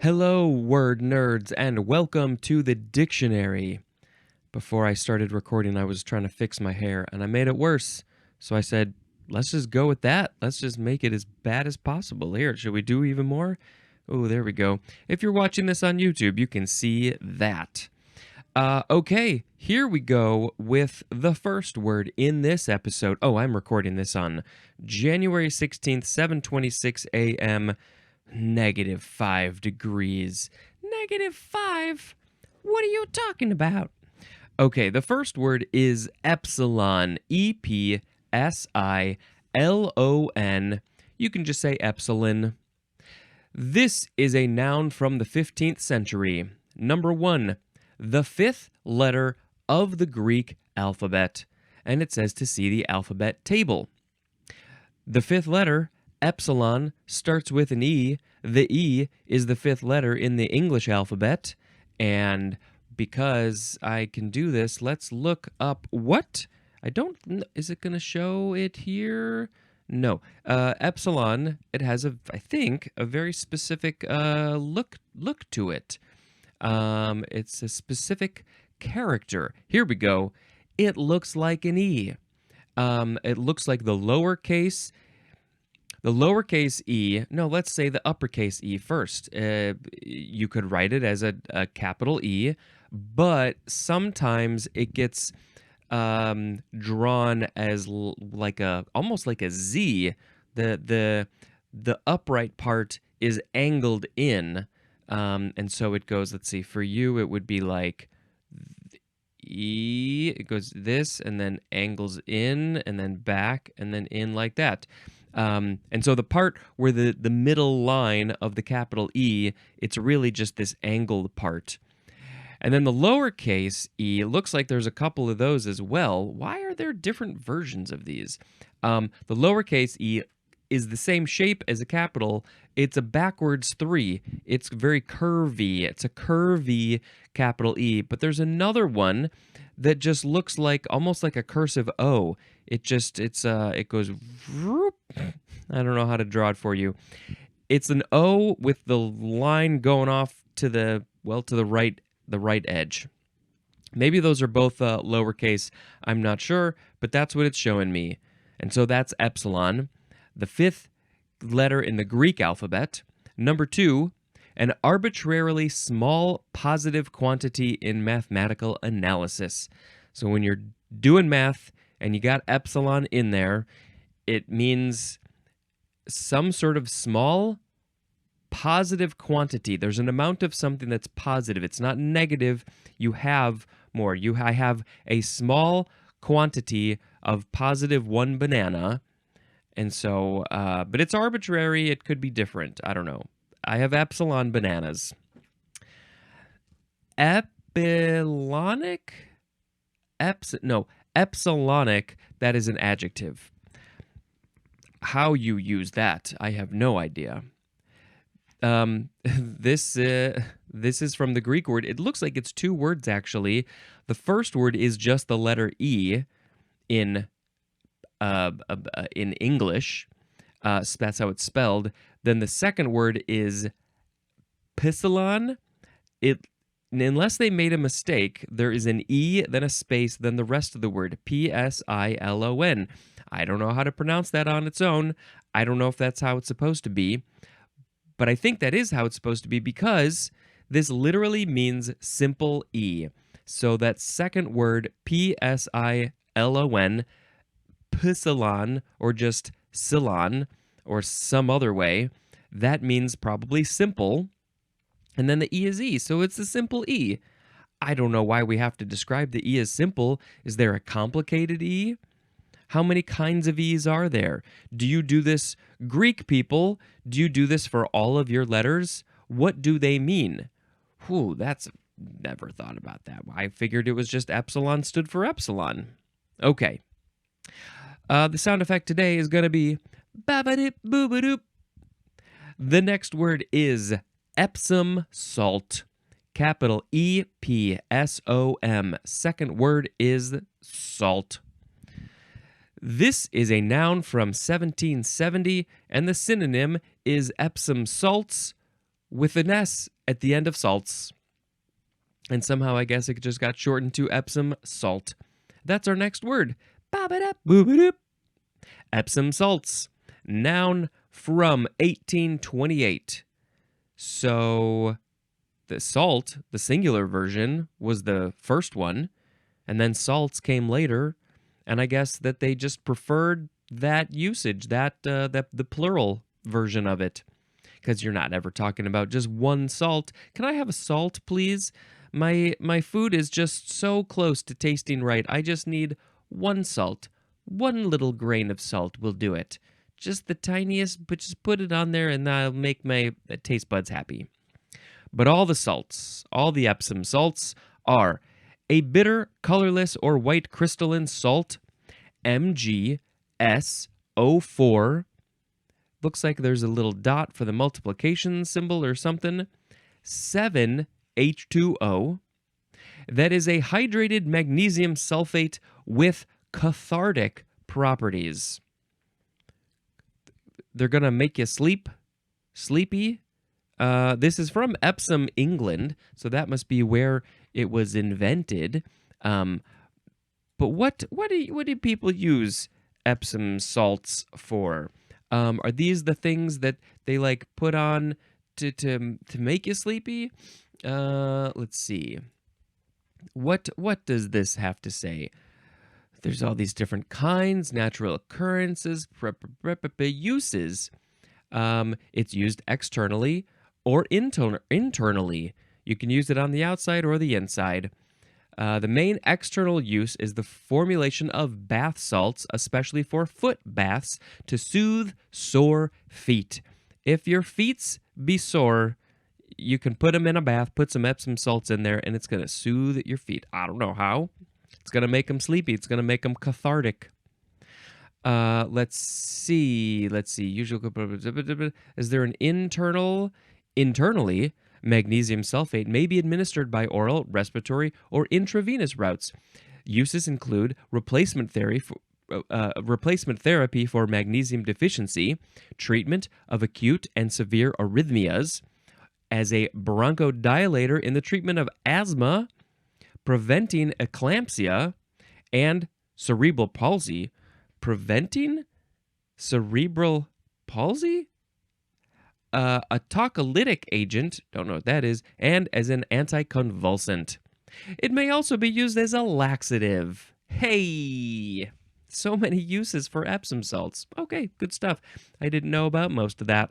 Hello, word nerds, and welcome to the dictionary. Before I started recording, I was trying to fix my hair, and I made it worse. So I said, let's just go with that. Let's just make it as bad as possible. Here, should we do even more? Oh, there we go. If you're watching this on YouTube, you can see that. Okay, here we go with the first word in this episode. Oh, I'm recording this on January 16th, 7:26 a.m., -5 degrees. -5? What are you talking about? Okay, the first word is epsilon. Epsilon. You can just say epsilon. This is a noun from the 15th century. Number 1, the fifth letter of the Greek alphabet. And it says to see the alphabet table. The fifth letter, epsilon, starts with an E. The E is the fifth letter in the English alphabet. And because I can do this, let's look up what? Is it going to show it here? No. Epsilon, it has, I think, a very specific look to it. It's a specific character. Here we go. It looks like an E. It looks like the lowercase e. No, let's say the uppercase E first. You could write it as a capital E, but sometimes it gets drawn as almost like a Z. The upright part is angled in, and so it goes. Let's see. For you, it would be like E. It goes this, and then angles in, and then back, and then in like that. And so the part where the middle line of the capital E, it's really just this angled part. And then the lowercase e, looks like there's a couple of those as well. Why are there different versions of these? The lowercase e is the same shape as a capital. It's a backwards 3. It's very curvy. It's a curvy capital E. But there's another one that just looks like almost like a cursive O. It goes whoop. I don't know how to draw it for you. It's an O with the line going off to the right edge. Maybe those are both lowercase. I'm not sure, but that's what it's showing me. And so that's epsilon, the fifth letter in the Greek alphabet. Number 2, an arbitrarily small positive quantity in mathematical analysis. So when you're doing math and you got epsilon in there, it means some sort of small positive quantity. There's an amount of something that's positive. It's not negative. You have more. I have a small quantity of positive 1 banana. And so, but it's arbitrary. It could be different. I don't know. I have epsilon bananas. Epsilonic? Epsilonic, that is an adjective. How you use that, I have no idea. This is from the Greek word. It looks like it's 2 words, actually. The first word is just the letter E in English. That's how it's spelled. Then the second word is epsilon. Unless they made a mistake, there is an E, then a space, then the rest of the word, Psilon. I don't know how to pronounce that on its own. I don't know if that's how it's supposed to be. But I think that is how it's supposed to be because this literally means simple E. So that second word, Psilon, epsilon, or just silon, or some other way, that means probably simple. And then the E is E, so it's a simple E. I don't know why we have to describe the E as simple. Is there a complicated E? How many kinds of E's are there? Do you do this, Greek people? Do you do this for all of your letters? What do they mean? Whew, never thought about that. I figured it was just epsilon stood for epsilon. Okay. The sound effect today is going to be ba-ba-dip, boo-ba-doop. The next word is Epsom salt. Capital Epsom. Second word is salt. This is a noun from 1770, and the synonym is Epsom salts with an S at the end of salts. And somehow I guess it just got shortened to Epsom salt. That's our next word. Ba-ba-da-boo-ba-doop. Epsom salts. Noun from 1828. So the salt, the singular version, was the first one, and then salts came later, and I guess that they just preferred that usage, that the plural version of it, because you're not ever talking about just one salt. Can I have a salt, please? My food is just so close to tasting right. I just need one salt. One little grain of salt will do it. Just the tiniest, but just put it on there and that'll make my taste buds happy. But all the salts, all the Epsom salts, are a bitter, colorless, or white crystalline salt, MgSO4. Looks like there's a little dot for the multiplication symbol or something. 7H2O. That is a hydrated magnesium sulfate with cathartic properties. They're going to make you sleepy. This is from Epsom, England, so that must be where it was invented. But what do people use Epsom salts for? Are these the things that they like put on to make you sleepy? Let's see. What does this have to say? There's all these different kinds, natural occurrences, uses. It's used externally or internally. You can use it on the outside or the inside. The main external use is the formulation of bath salts, especially for foot baths, to soothe sore feet. If your feet be sore, you can put them in a bath, put some Epsom salts in there, and it's going to soothe your feet. I don't know how. It's going to make them sleepy. It's going to make them cathartic. Let's see. Is there an internally, magnesium sulfate may be administered by oral, respiratory, or intravenous routes. Uses include replacement therapy for magnesium deficiency, treatment of acute and severe arrhythmias, as a bronchodilator in the treatment of asthma, preventing eclampsia and cerebral palsy. Preventing cerebral palsy? A tocolytic agent, don't know what that is, and as an anticonvulsant. It may also be used as a laxative. Hey! So many uses for Epsom salts. Okay, good stuff. I didn't know about most of that.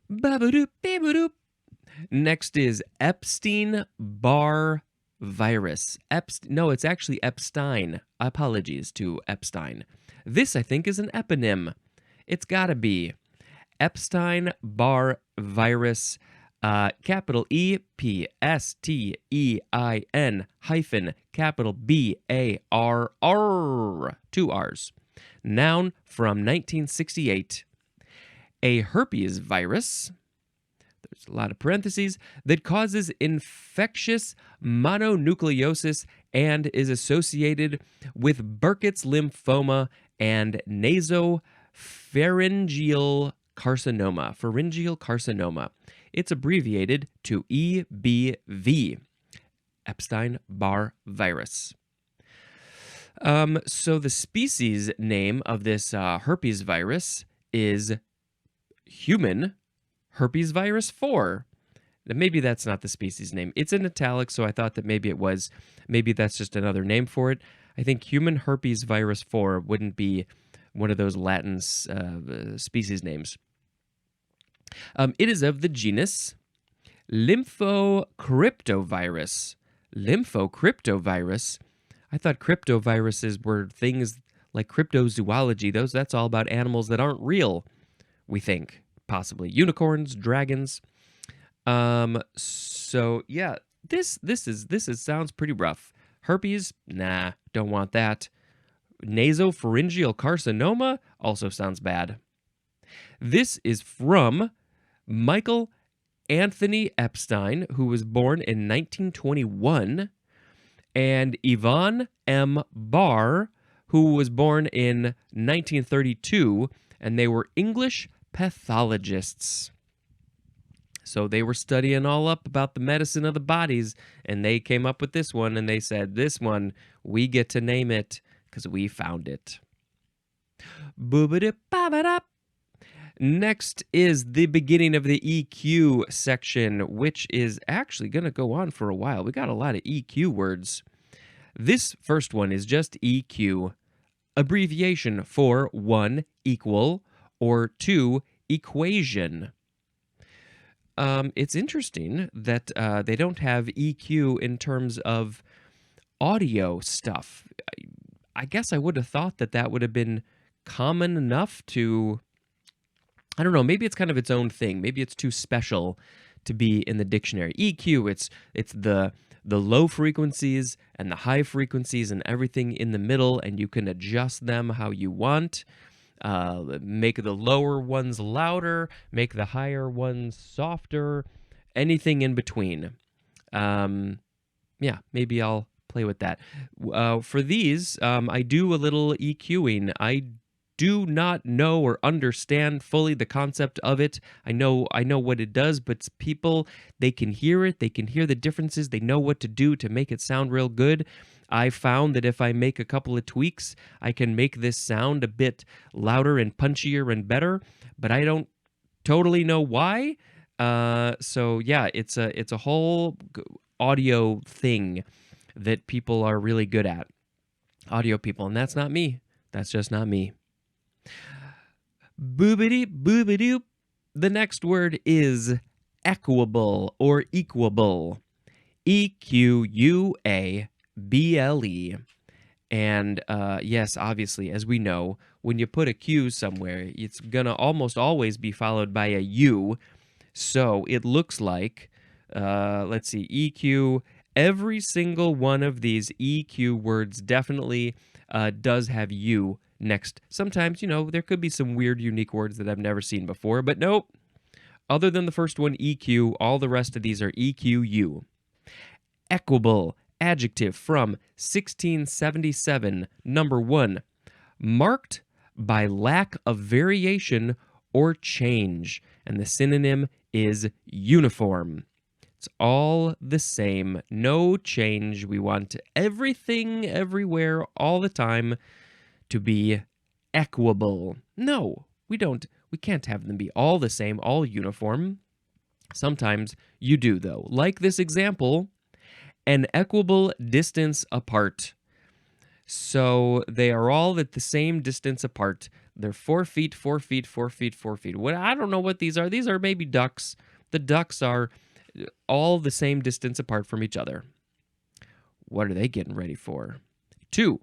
Ba-ba-doop, ba-ba-doop. Next is Epstein-Barr virus. No, it's actually Epstein. Apologies to Epstein. This, I think, is an eponym. It's gotta be. Epstein-Barr virus, capital E-P-S-T-E-I-N hyphen capital B-A-R-R. 2 R's. Noun from 1968. A herpes virus, there's a lot of parentheses, that causes infectious mononucleosis and is associated with Burkitt's lymphoma and nasopharyngeal carcinoma. It's abbreviated to EBV, Epstein-Barr virus. So the species name of this herpes virus is human herpes virus 4. Maybe that's not the species name. It's in italics, so I thought that maybe that's just another name for it. I think human herpes virus 4 wouldn't be one of those Latin species names. It is of the genus Lymphocryptovirus. Lymphocryptovirus? I thought cryptoviruses were things like cryptozoology. That's all about animals that aren't real, we think. Possibly unicorns, dragons. So yeah, this sounds pretty rough. Herpes? Nah, don't want that. Nasopharyngeal carcinoma also sounds bad. This is from Michael Anthony Epstein, who was born in 1921, and Yvonne M. Barr, who was born in 1932, and they were English pathologists. So they were studying all up about the medicine of the bodies, and they came up with this one, and they said, this one, we get to name it because we found it. Boobity-ba-ba-da. Next is the beginning of the EQ section, which is actually going to go on for a while. We got a lot of EQ words. This first one is just EQ, abbreviation for 1, equal, or 2, equation. It's interesting that they don't have EQ in terms of audio stuff. I guess I would have thought that that would have been common enough to, I don't know, maybe it's kind of its own thing. Maybe it's too special to be in the dictionary. EQ, it's the low frequencies and the high frequencies and everything in the middle, and you can adjust them how you want. Make the lower ones louder, make the higher ones softer, anything in between. Yeah, maybe I'll play with that. For these, I do a little EQing. I do not know or understand fully the concept of it. I know what it does, but people, they can hear it, they can hear the differences, they know what to do to make it sound real good. I found that if I make a couple of tweaks, I can make this sound a bit louder and punchier and better, but I don't totally know why. So yeah, it's a whole audio thing that people are really good at. Audio people, and that's not me. That's just not me. Boobity boobity. The next word is equable or equable. EQUABLE. And yes, obviously, as we know, when you put a Q somewhere, it's going to almost always be followed by a U. So it looks like, let's see, EQ, every single one of these EQ words definitely does have U next. Sometimes, there could be some weird, unique words that I've never seen before, but nope. Other than the first one, EQ, all the rest of these are EQU. Equable, adjective from 1677, number 1, marked by lack of variation or change, and the synonym is uniform. It's all the same, no change. We want everything, everywhere, all the time to be equable. No, we don't. We can't have them be all the same, all uniform. Sometimes you do, though. Like this example, an equable distance apart. So they are all at the same distance apart. They're 4 feet, 4 feet, 4 feet, 4 feet. I don't know what these are. These are maybe ducks. The ducks are all the same distance apart from each other. What are they getting ready for? 2,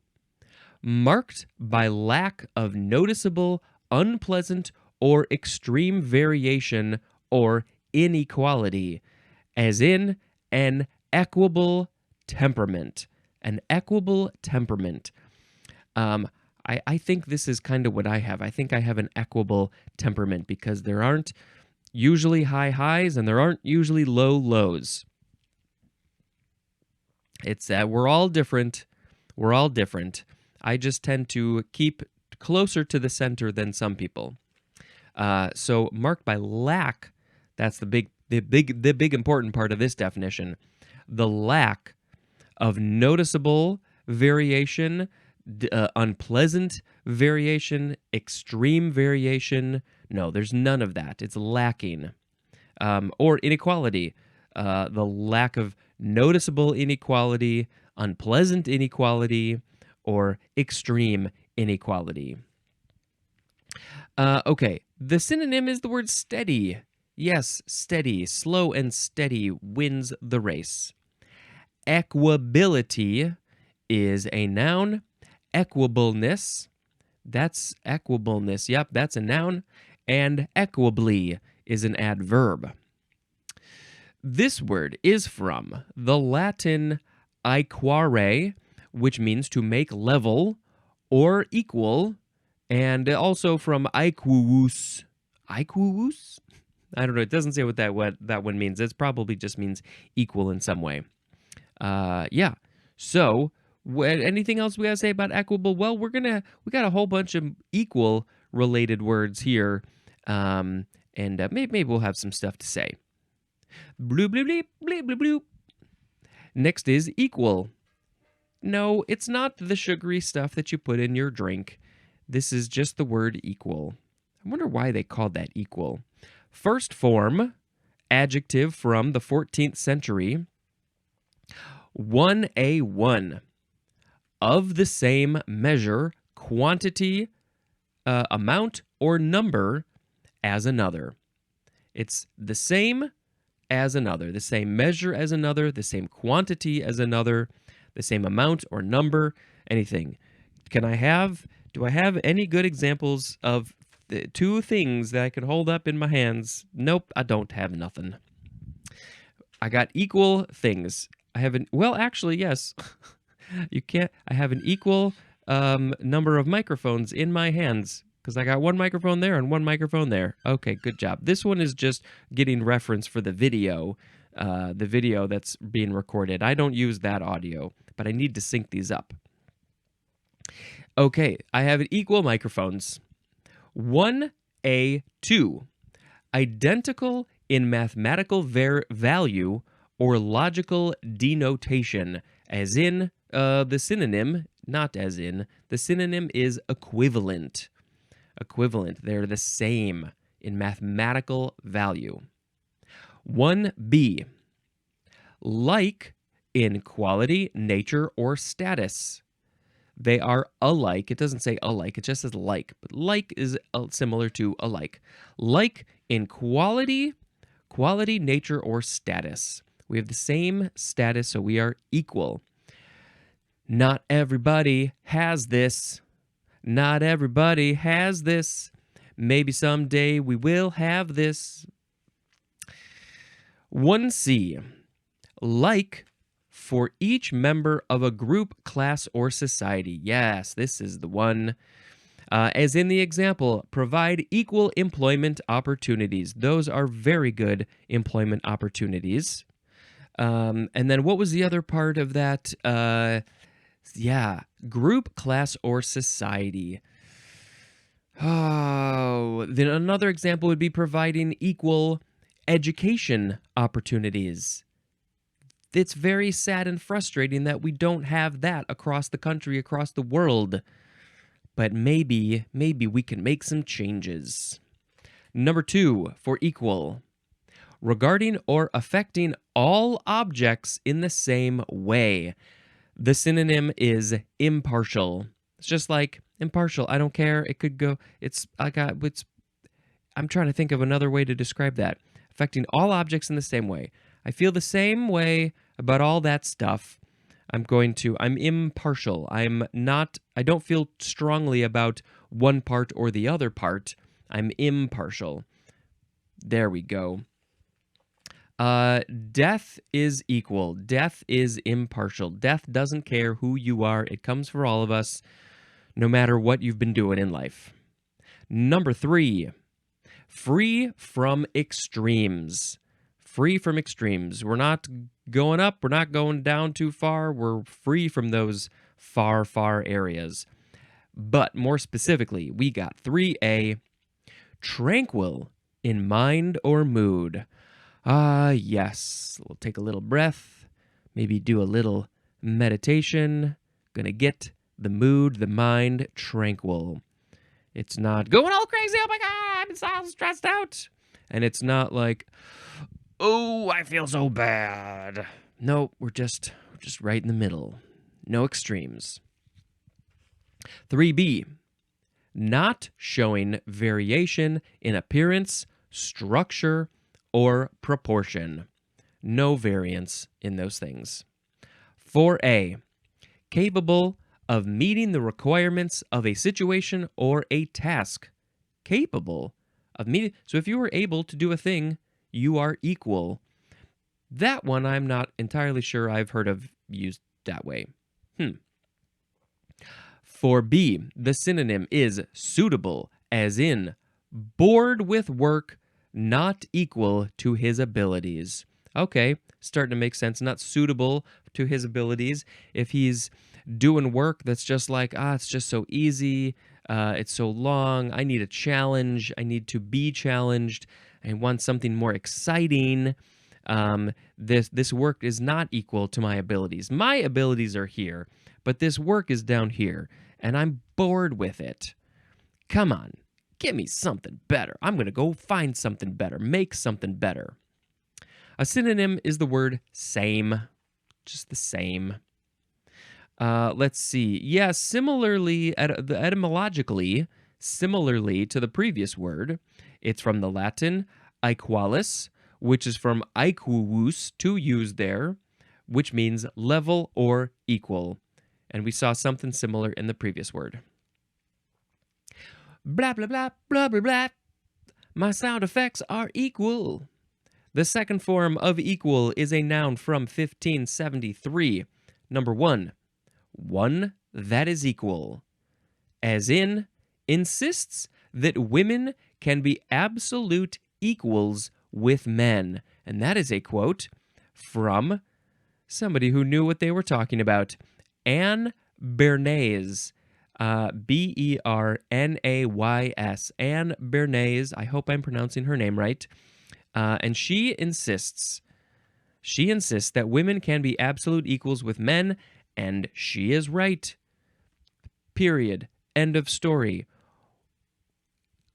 marked by lack of noticeable, unpleasant, or extreme variation or inequality, as in an equable temperament. An equable temperament. I think this is kind of what I have. I think I have an equable temperament because there aren't usually high highs and there aren't usually low lows. It's that we're all different. We're all different. I just tend to keep closer to the center than some people. So marked by lack, that's the big important part of this definition. The lack of noticeable variation, unpleasant variation, extreme variation. No, there's none of that. It's lacking. Or inequality. The lack of noticeable inequality, unpleasant inequality, or extreme inequality. Okay, the synonym is the word steady. Yes, steady, slow and steady wins the race. Equability is a noun. Equableness, that's equableness. Yep, that's a noun. And equably is an adverb. This word is from the Latin aequare, which means to make level or equal, and also from aequus. Aequus? I don't know. It doesn't say what that one means. It probably just means equal in some way. Yeah. So, anything else we gotta say about equable? Well, we got a whole bunch of equal related words here, and maybe we'll have some stuff to say. Bloop, bloop, bloop, bloop, bloop, bloop. Next is equal. No, it's not the sugary stuff that you put in your drink. This is just the word equal. I wonder why they called that equal. First form, adjective from the 14th century. 1A1. Of the same measure, quantity, amount, or number as another. It's the same as another, the same measure as another, the same quantity as another, the same amount or number, anything. Do I have any good examples of the two things that I could hold up in my hands? Nope, I don't have nothing. I got equal things. Actually, yes. You can't. I have an equal number of microphones in my hands because I got one microphone there and one microphone there. Okay, good job. This one is just getting reference for the video that's being recorded. I don't use that audio, but I need to sync these up. Okay, I have equal microphones. 1A2. Identical in mathematical value or logical denotation, as in the synonym, not as in. The synonym is equivalent. Equivalent. They're the same in mathematical value. 1B. Like in quality, nature, or status. They are alike. It doesn't say alike, it just says like. But like is similar to alike. Like in quality, nature, or status. We have the same status, so we are equal. Not everybody has this. Not everybody has this. Maybe someday we will have this. 1C. Like for each member of a group, class, or society. Yes, this is the one. As in the example, provide equal employment opportunities. Those are very good employment opportunities. And then what was the other part of that? Group, class, or society. Oh, then another example would be providing equal education opportunities. It's very sad and frustrating that we don't have that across the country, across the world. But maybe we can make some changes. Number 2, for equal. Regarding or affecting all objects in the same way. The synonym is impartial. It's just like impartial. I don't care. It could go. I'm trying to think of another way to describe that. Affecting all objects in the same way. I feel the same way about all that stuff. I'm impartial. I don't feel strongly about one part or the other part. I'm impartial. There we go. Death is equal. Death is impartial. Death doesn't care who you are. It comes for all of us, no matter what you've been doing in life. Number 3, free from extremes. Free from extremes. We're not going up. We're not going down too far. We're free from those far, far areas. But more specifically, we got 3A, tranquil in mind or mood. Yes. We'll take a little breath, maybe do a little meditation. Gonna get the mood, the mind tranquil. It's not going all crazy. Oh my God, I'm so stressed out. And it's not like, oh, I feel so bad. No, we're just right in the middle. No extremes. 3B, not showing variation in appearance, structure, or proportion. No variance in those things. 4A, capable of meeting the requirements of a situation or a task. Capable of meeting. So if you were able to do a thing, you are equal. That one I'm not entirely sure I've heard of used that way. 4B, the synonym is suitable, as in bored with work, not equal to his abilities. Okay, starting to make sense. Not suitable to his abilities. If he's doing work that's just like, it's just so easy, it's so long, I need a challenge, I need to be challenged, I want something more exciting, This work is not equal to my abilities. My abilities are here, but this work is down here, and I'm bored with it. Come on, give me something better. I'm going to go find something better, make something better. A synonym is the word same, just the same. Let's see. Yeah, similarly, etymologically, similarly to the previous word, it's from the Latin aequalis, which is from aequus, to use there, which means level or equal. And we saw something similar in the previous word. Blah, blah, blah, blah, blah, blah. My sound effects are equal. The second form of equal is a noun from 1573. Number 1. One that is equal. As in, insists that women can be absolute equals with men. And that is a quote from somebody who knew what they were talking about. Anne Bernays. Bernays. Anne Bernays. I hope I'm pronouncing her name right. And she insists that women can be absolute equals with men, and she is right. Period. End of story.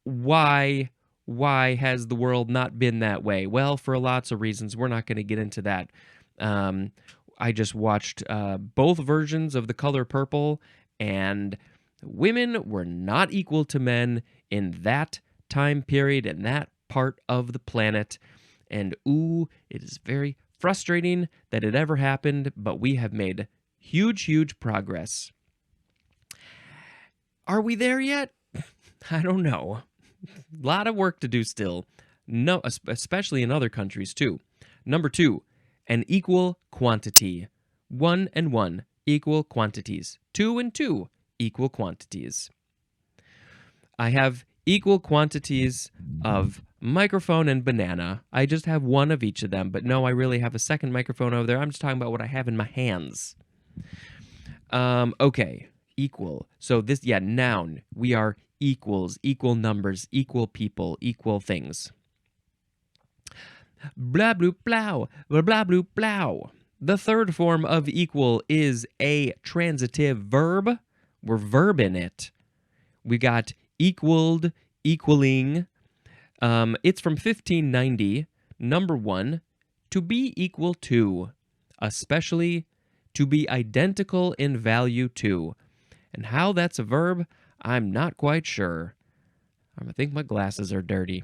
Why has the world not been that way? Well, for lots of reasons. We're not going to get into that. I just watched both versions of The Color Purple, and women were not equal to men in that time period, in that part of the planet. And ooh, it is very frustrating that it ever happened, but we have made huge progress. Are we there yet? I don't know. A lot of work to do still. No, especially in other countries too. Number 2, an equal quantity. 1 and 1, equal quantities. 2 and 2, equal quantities. I have equal quantities of microphone and banana. I just have one of each of them, but no, I really have a second microphone over there. I'm just talking about what I have in my hands. Okay, equal. So this, noun. We are equals, equal numbers, equal people, equal things. Blah, blue, plow, blah, blah, blue, plow. The third form of equal is a transitive verb. We're verbing it. We got equaled, equaling. It's from 1590. Number 1, to be equal to, especially to be identical in value to. And how that's a verb, I'm not quite sure. I think my glasses are dirty.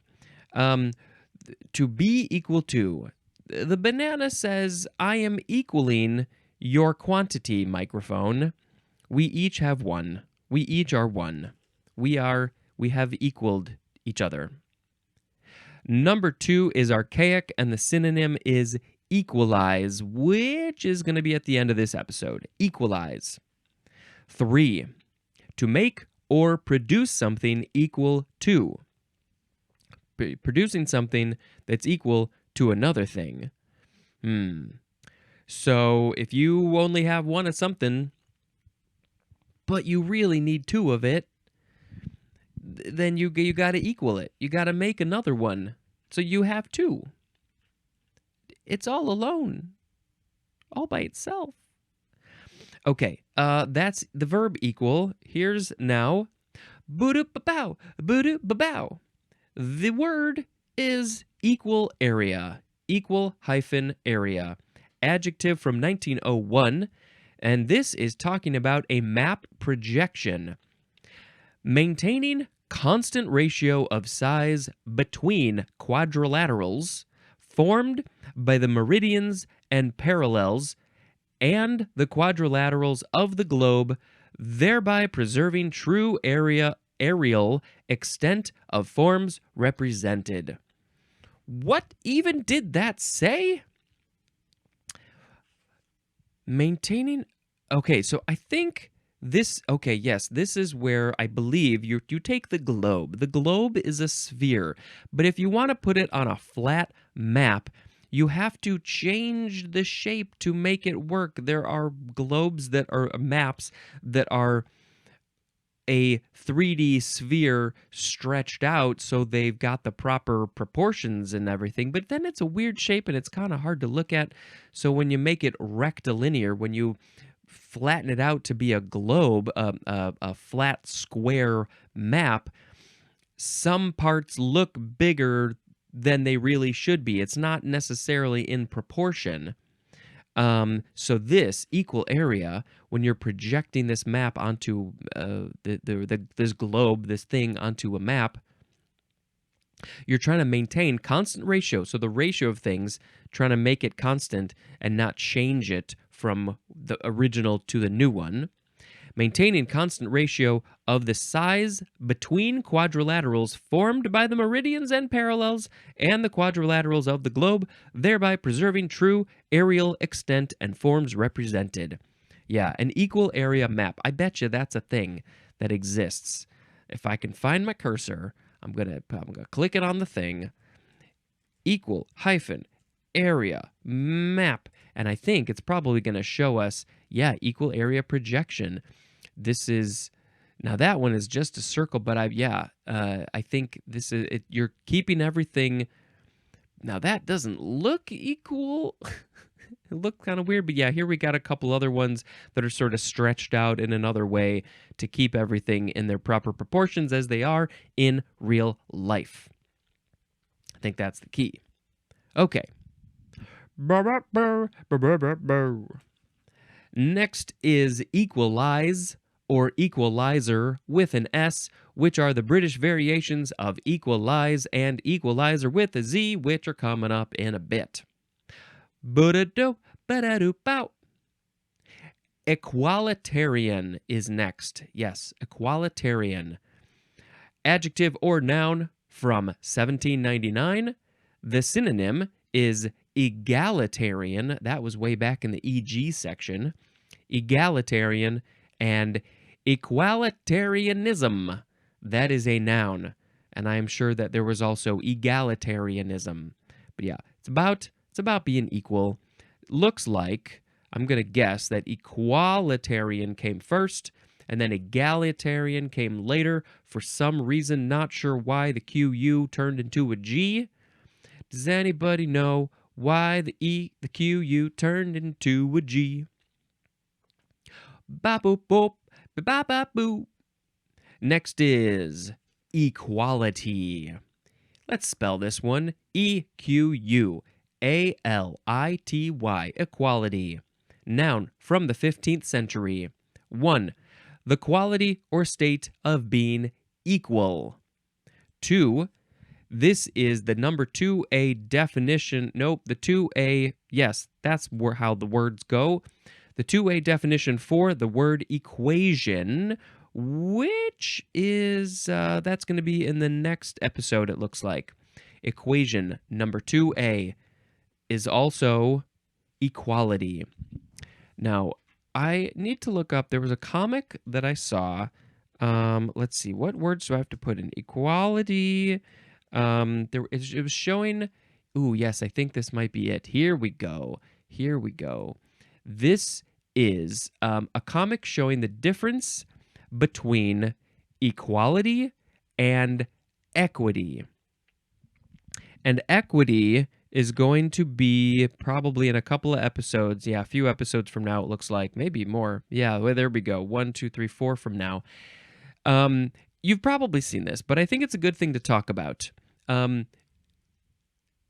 To be equal to. The banana says, I am equaling your quantity, microphone. We each have one. We each are one. We have equaled each other. Number 2 is archaic, and the synonym is equalize, which is going to be at the end of this episode. Equalize. 3, to make or produce something equal to. Producing something that's equal to another thing. So if you only have one of something, but you really need 2 of it, then you got to equal it. You got to make another one. So you have 2. It's all alone. All by itself. Okay, that's the verb equal. Here's now boo-doo-ba-bow, boo-doo-ba-bow. The word is equal area. Equal-area. Adjective from 1901. And this is talking about a map projection. Maintaining constant ratio of size between quadrilaterals formed by the meridians and parallels and the quadrilaterals of the globe, thereby preserving true areal extent of forms represented. What even did that say? Maintaining. Okay, so I think this, yes, this is where I believe you take the globe. The globe is a sphere, but if you want to put it on a flat map, you have to change the shape to make it work. There are globes that are maps that are a 3D sphere stretched out so they've got the proper proportions and everything, but then it's a weird shape and it's kind of hard to look at. So when you make it rectilinear, when you flatten it out to be a globe, a flat square map, some parts look bigger than they really should be. It's not necessarily in proportion. So this equal area, when you're projecting this map onto this globe, this thing onto a map, you're trying to maintain constant ratio. So the ratio of things, trying to make it constant and not change it from the original to the new one. Maintaining constant ratio of the size between quadrilaterals formed by the meridians and parallels and the quadrilaterals of the globe, thereby preserving true areal extent and forms represented. Yeah, an equal area map. I bet you that's a thing that exists. If I can find my cursor, I'm gonna click it on the thing. Equal hyphen area map, and I think it's probably going to show us, yeah, equal area projection. This is, now that one is just a circle, but I think this is it. You're keeping everything. Now that doesn't look equal. It looked kind of weird, but yeah, here we got a couple other ones that are sort of stretched out in another way to keep everything in their proper proportions as they are in real life. I think that's the key. Okay. Next is equalize or equalizer with an S, which are the British variations of equalize and equalizer with a Z, which are coming up in a bit. Equalitarian is next. Yes, equalitarian. Adjective or noun from 1799. The synonym is egalitarian. That was way back in the EG section. Egalitarian and equalitarianism. That is a noun. And I am sure that there was also egalitarianism. But yeah, it's about being equal. Looks like, I'm going to guess that equalitarian came first and then egalitarian came later. For some reason, not sure why the QU turned into a G. Does anybody know why the QU turned into a G? Ba boop boop, ba ba boop. Next is equality. Let's spell this one. EQUALITY. Equality. Noun from the 15th century. 1. The quality or state of being equal. 2. This is the number 2A definition. Nope, the 2A, yes, that's how the words go. The 2A definition for the word equation, which is, that's going to be in the next episode, it looks like. Equation number 2A is also equality. Now, I need to look up, there was a comic that I saw. Let's see, what words do I have to put in? Equality. It was showing, ooh, yes, I think this might be it. Here we go. This is a comic showing the difference between equality and equity. And equity is going to be probably in a couple of episodes. Yeah, a few episodes from now, it looks like. Maybe more. Yeah, well, there we go. 1, 2, 3, 4 from now. You've probably seen this, but I think it's a good thing to talk about.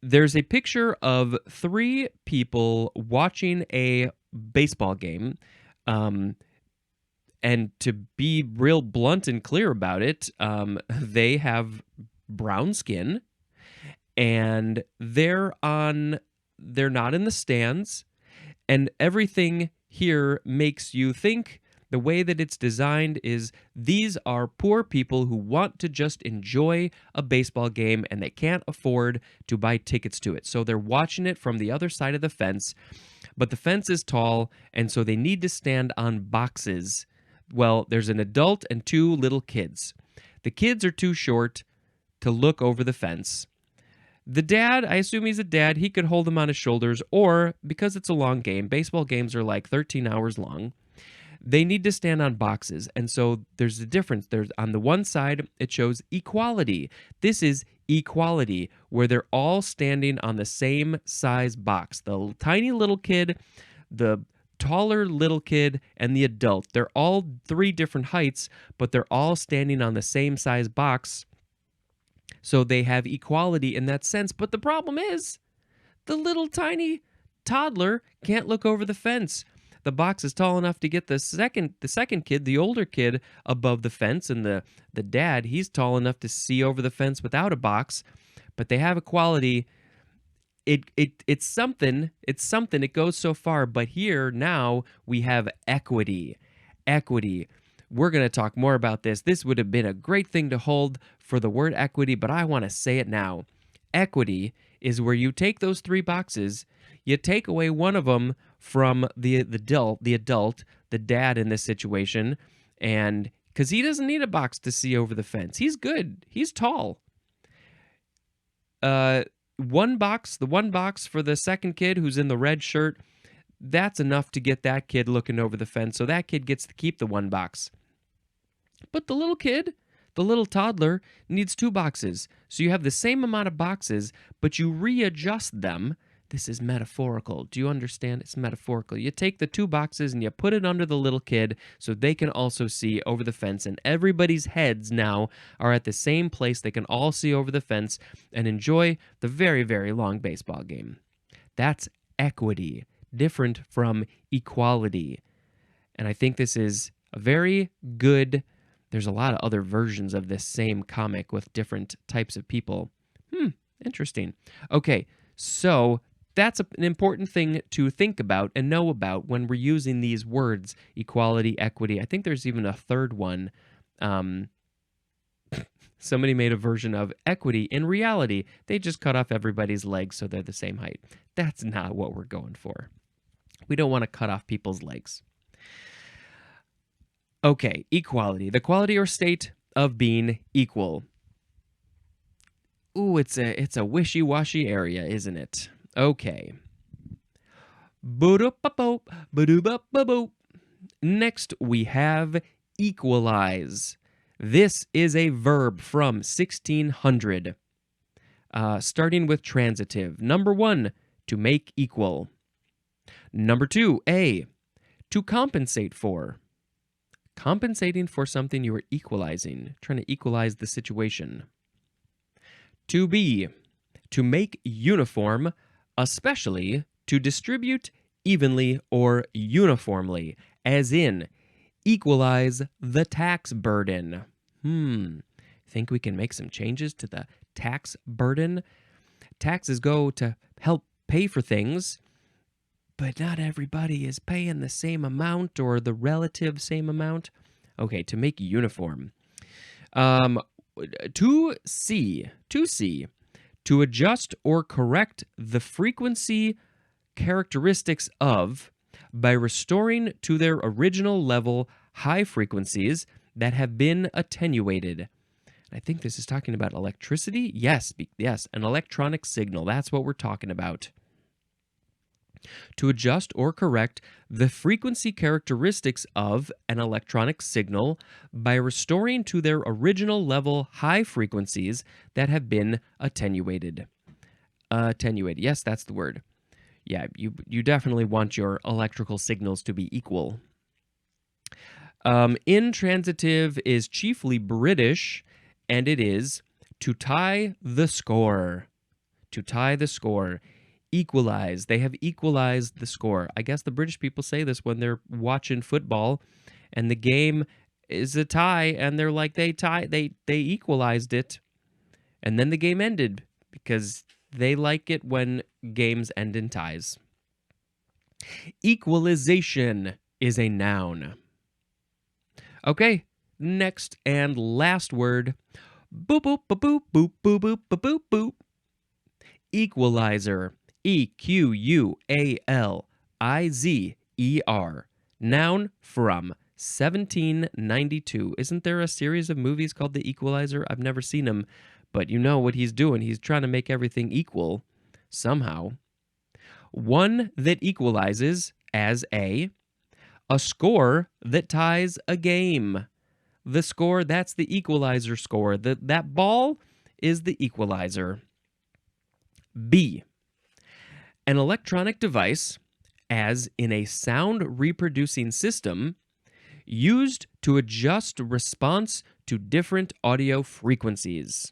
There's a picture of 3 people watching a baseball game. And to be real blunt and clear about it, they have brown skin. And they're not in the stands, and everything here makes you think the way that it's designed is these are poor people who want to just enjoy a baseball game and they can't afford to buy tickets to it. So they're watching it from the other side of the fence, but the fence is tall, and so they need to stand on boxes. Well, there's an adult and 2 little kids. The kids are too short to look over the fence. The dad, I assume he's a dad, he could hold them on his shoulders, or because it's a long game, baseball games are like 13 hours long, They need to stand on boxes. And so there's a difference. There's on the one side, it shows equality. This is equality, where they're all standing on the same size box. The tiny little kid, the taller little kid, and the adult. They're all three different heights, but they're all standing on the same size box. So they have equality in that sense. But the problem is, the little tiny toddler can't look over the fence. The box is tall enough to get the second kid, the older kid, above the fence, and the dad, he's tall enough to see over the fence without a box. But they have equality. It's something. It goes so far. But here now we have equity. Equity. We're going to talk more about this. This would have been a great thing to hold for the word equity, but I want to say it now. Equity is where you take those three boxes, you take away one of them from the adult, the dad in this situation, and because he doesn't need a box to see over the fence. He's good. He's tall. The one box for the second kid who's in the red shirt, that's enough to get that kid looking over the fence, so that kid gets to keep the one box. But the little kid, the little toddler, needs two boxes. So you have the same amount of boxes, but you readjust them. This is metaphorical. Do you understand? It's metaphorical. You take the two boxes and you put it under the little kid so they can also see over the fence, and everybody's heads now are at the same place. They can all see over the fence and enjoy the very, very long baseball game. That's equity, different from equality. And I think this is a very good. There's a lot of other versions of this same comic with different types of people. Interesting. Okay, so that's an important thing to think about and know about when we're using these words, equality, equity. I think there's even a third one. Somebody made a version of equity. In reality, they just cut off everybody's legs so they're the same height. That's not what we're going for. We don't want to cut off people's legs. Okay, equality. The quality or state of being equal. Ooh, it's a wishy-washy area, isn't it? Okay. Next, we have equalize. This is a verb from 1600. Starting with transitive. Number 1, to make equal. Number 2, A, to compensate for. Compensating for something you are equalizing, trying to equalize the situation. To be, to make uniform, especially to distribute evenly or uniformly, as in equalize the tax burden. Think we can make some changes to the tax burden? Taxes go to help pay for things, but not everybody is paying the same amount or the relative same amount. Okay, to make uniform. To see, to adjust or correct the frequency characteristics of by restoring to their original level high frequencies that have been attenuated. I think this is talking about electricity. Yes, an electronic signal. That's what we're talking about. To adjust or correct the frequency characteristics of an electronic signal by restoring to their original level high frequencies that have been attenuated. Attenuated, yes, that's the word. Yeah, you definitely want your electrical signals to be equal. Intransitive is chiefly British, and it is to tie the score. To tie the score. Equalize. They have equalized the score. I guess the British people say this when they're watching football and the game is a tie and they're like they equalized it, and then the game ended because they like it when games end in ties. Equalization is a noun. Okay, next and last word. Boop boop boop boop boop boop boop boop boop. Equalizer. Equalizer. Noun from 1792. Isn't there a series of movies called The Equalizer? I've never seen them, but you know what he's doing. He's trying to make everything equal somehow. One that equalizes as a A score that ties a game. The score, that's the equalizer score. That ball is the equalizer. B, an electronic device, as in a sound reproducing system, used to adjust response to different audio frequencies.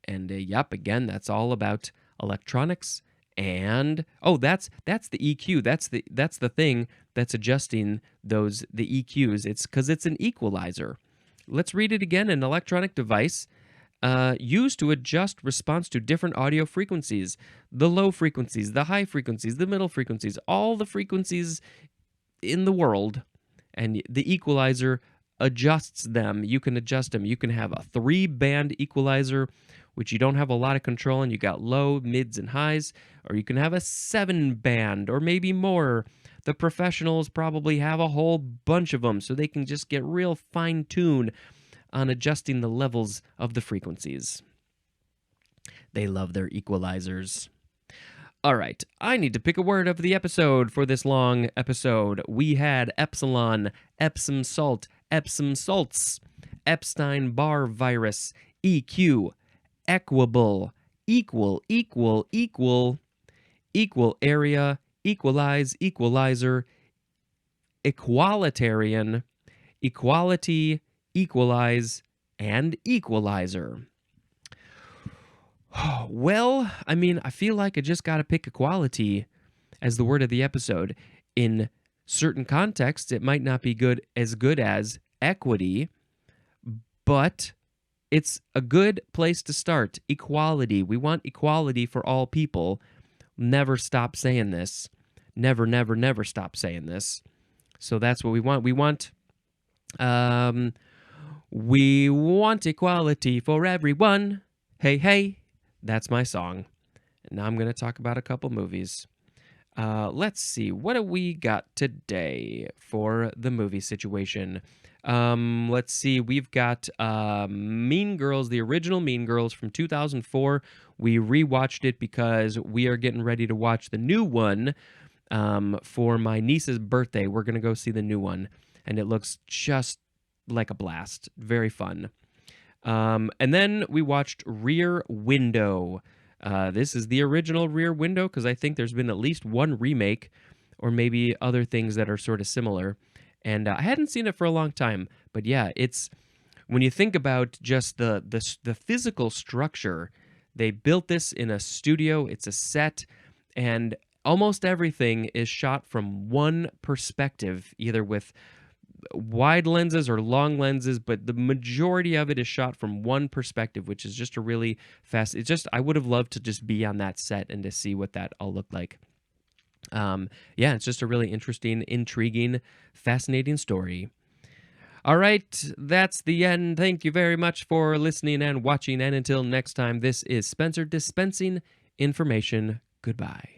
And yep, again, that's all about electronics. And that's the EQ. That's the thing that's adjusting the EQs. It's because it's an equalizer. Let's read it again. An electronic device used to adjust response to different audio frequencies, the low frequencies, the high frequencies, the middle frequencies, all the frequencies in the world, and the equalizer adjusts them. You can adjust them. You can have a 3-band equalizer, which you don't have a lot of control, and you got low, mids, and highs, or you can have a 7-band or maybe more. The professionals probably have a whole bunch of them, so they can just get real fine-tuned on adjusting the levels of the frequencies. They love their equalizers. All right, I need to pick a word of the episode for this long episode. We had epsilon, Epsom salt, Epsom salts, Epstein-Barr virus, EQ, equable, equal, equal area, equalize, equalizer, equalitarian, equality, equalize, and equalizer. Well, I mean, I feel like I just got to pick equality as the word of the episode. In certain contexts, it might not be good as equity, but it's a good place to start. Equality. We want equality for all people. Never stop saying this. Never, never, never stop saying this. So that's what we want. We want equality for everyone. Hey, hey. That's my song. And now I'm going to talk about a couple movies. Let's see. What do we got today for the movie situation? Let's see. We've got Mean Girls, the original Mean Girls from 2004. We rewatched it because we are getting ready to watch the new one for my niece's birthday. We're going to go see the new one. And it looks just like a blast. Very fun. And then we watched Rear Window. This is the original Rear Window because I think there's been at least one remake or maybe other things that are sort of similar. And I hadn't seen it for a long time. But yeah, it's when you think about just the physical structure, they built this in a studio. It's a set, and almost everything is shot from one perspective, either with wide lenses or long lenses, but the majority of it is shot from one perspective, which is just a really fast. It's just, I would have loved to just be on that set and to see what that all looked like. Yeah, it's just a really interesting, intriguing, fascinating story. All right, that's the end. Thank you very much for listening and watching, and until next time, this is Spencer dispensing information. Goodbye.